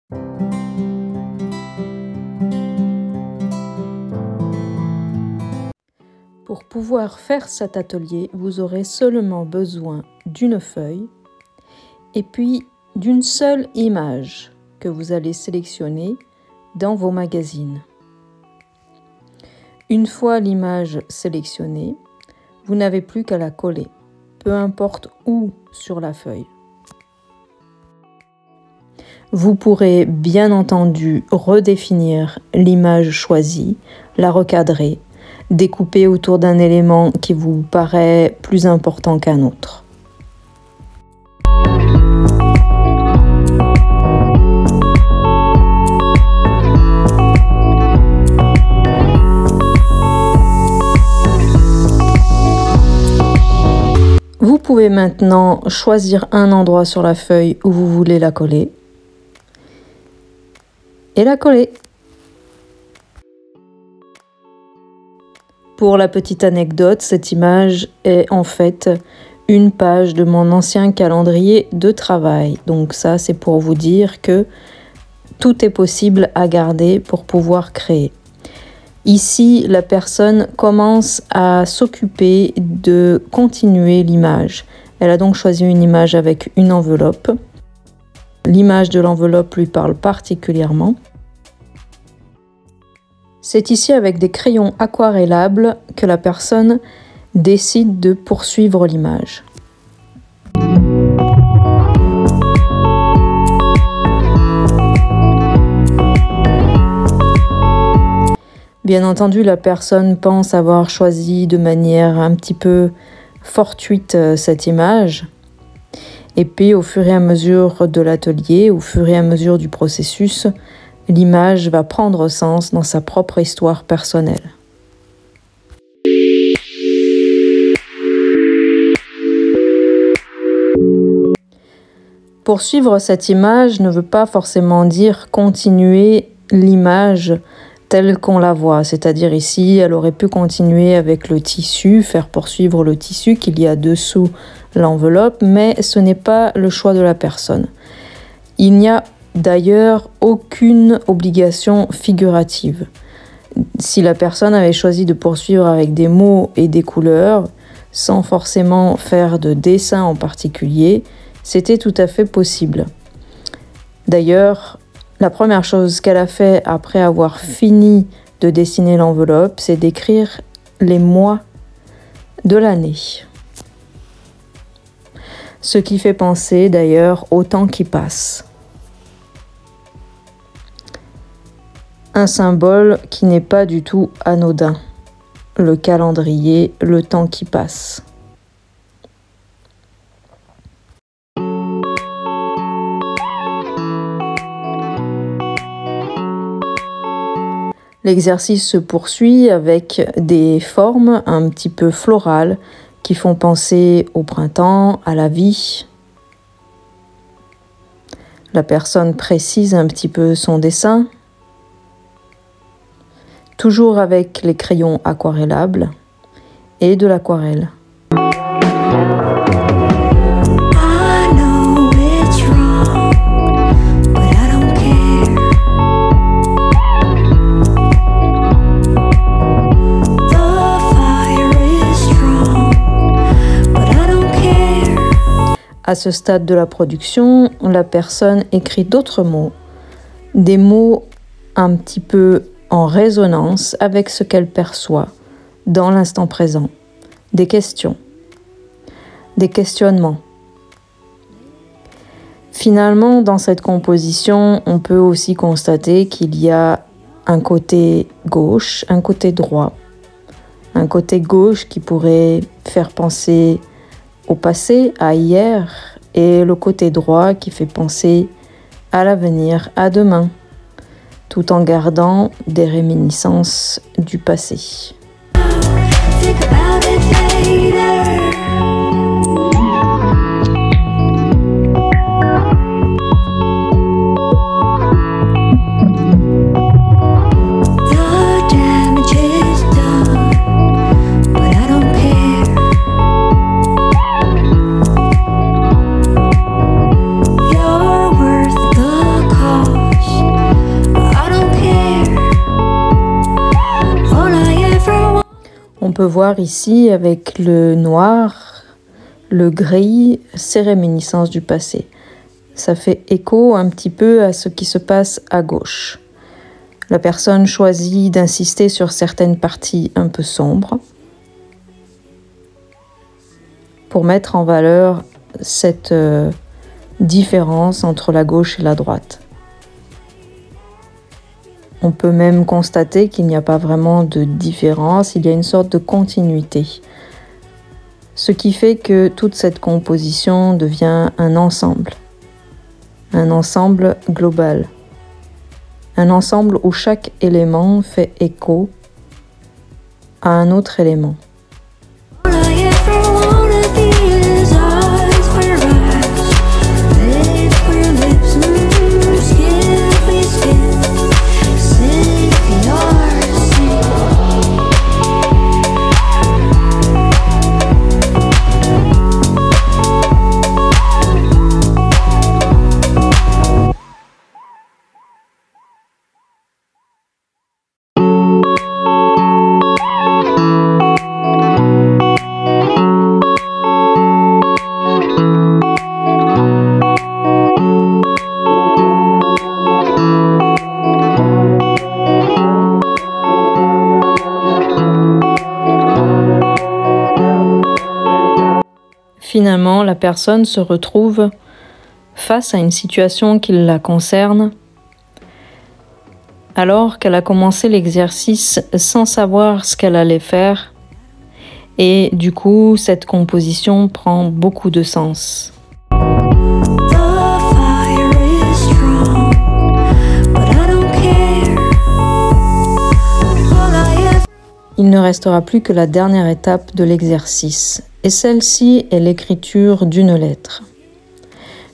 Pour pouvoir faire cet atelier, vous aurez seulement besoin d'une feuille et puis d'une seule image que vous allez sélectionner dans vos magazines. Une fois l'image sélectionnée, vous n'avez plus qu'à la coller, peu importe où sur la feuille. Vous pourrez bien entendu redéfinir l'image choisie, la recadrer, découper autour d'un élément qui vous paraît plus important qu'un autre. Vous pouvez maintenant choisir un endroit sur la feuille où vous voulez la coller et la coller. Pour la petite anecdote, cette image est en fait une page de mon ancien calendrier de travail. Donc ça, c'est pour vous dire que tout est possible à garder pour pouvoir créer. Ici, la personne commence à s'occuper de continuer l'image. Elle a donc choisi une image avec une enveloppe. L'image de l'enveloppe lui parle particulièrement. C'est ici avec des crayons aquarellables que la personne décide de poursuivre l'image. Bien entendu, la personne pense avoir choisi de manière un petit peu fortuite cette image. Et puis, au fur et à mesure de l'atelier, au fur et à mesure du processus, l'image va prendre sens dans sa propre histoire personnelle. Poursuivre cette image ne veut pas forcément dire continuer l'image telle qu'on la voit. C'est-à-dire ici, elle aurait pu continuer avec le tissu, faire poursuivre le tissu qu'il y a dessous l'enveloppe, mais ce n'est pas le choix de la personne. Il n'y a d'ailleurs aucune obligation figurative. Si la personne avait choisi de poursuivre avec des mots et des couleurs, sans forcément faire de dessin en particulier, c'était tout à fait possible. D'ailleurs, la première chose qu'elle a fait après avoir fini de dessiner l'enveloppe, c'est d'écrire les mois de l'année. Ce qui fait penser d'ailleurs au temps qui passe. Un symbole qui n'est pas du tout anodin. Le calendrier, le temps qui passe. L'exercice se poursuit avec des formes un petit peu florales qui font penser au printemps, à la vie. La personne précise un petit peu son dessin. Toujours avec les crayons aquarellables et de l'aquarelle. À ce stade de la production, la personne écrit d'autres mots, des mots un petit peu en résonance avec ce qu'elle perçoit dans l'instant présent. Des questions, des questionnements. Finalement, dans cette composition, on peut aussi constater qu'il y a un côté gauche, un côté droit. Un côté gauche qui pourrait faire penser au passé, à hier, et le côté droit qui fait penser à l'avenir, à demain, tout en gardant des réminiscences du passé. peut voir ici avec le noir, le gris, ces réminiscences du passé. Ça fait écho un petit peu à ce qui se passe à gauche. La personne choisit d'insister sur certaines parties un peu sombres pour mettre en valeur cette différence entre la gauche et la droite. On peut même constater qu'il n'y a pas vraiment de différence, il y a une sorte de continuité. Ce qui fait que toute cette composition devient un ensemble global. Un ensemble où chaque élément fait écho à un autre élément. Finalement, la personne se retrouve face à une situation qui la concerne, alors qu'elle a commencé l'exercice sans savoir ce qu'elle allait faire, et du coup, cette composition prend beaucoup de sens. Il ne restera plus que la dernière étape de l'exercice, et celle-ci est l'écriture d'une lettre.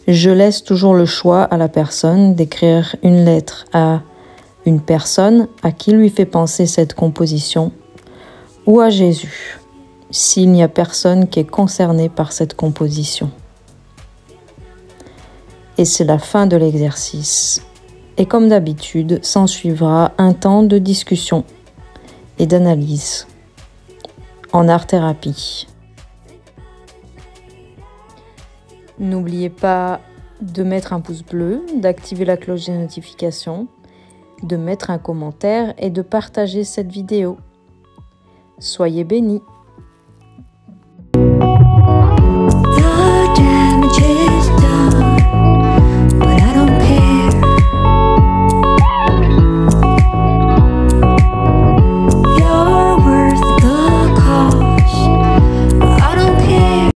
Je laisse toujours le choix à la personne d'écrire une lettre à une personne à qui lui fait penser cette composition, ou à Jésus, s'il n'y a personne qui est concerné par cette composition. Et c'est la fin de l'exercice. Et comme d'habitude, s'ensuivra un temps de discussion et d'analyse en art-thérapie. N'oubliez pas de mettre un pouce bleu, d'activer la cloche des notifications, de mettre un commentaire et de partager cette vidéo. Soyez bénis!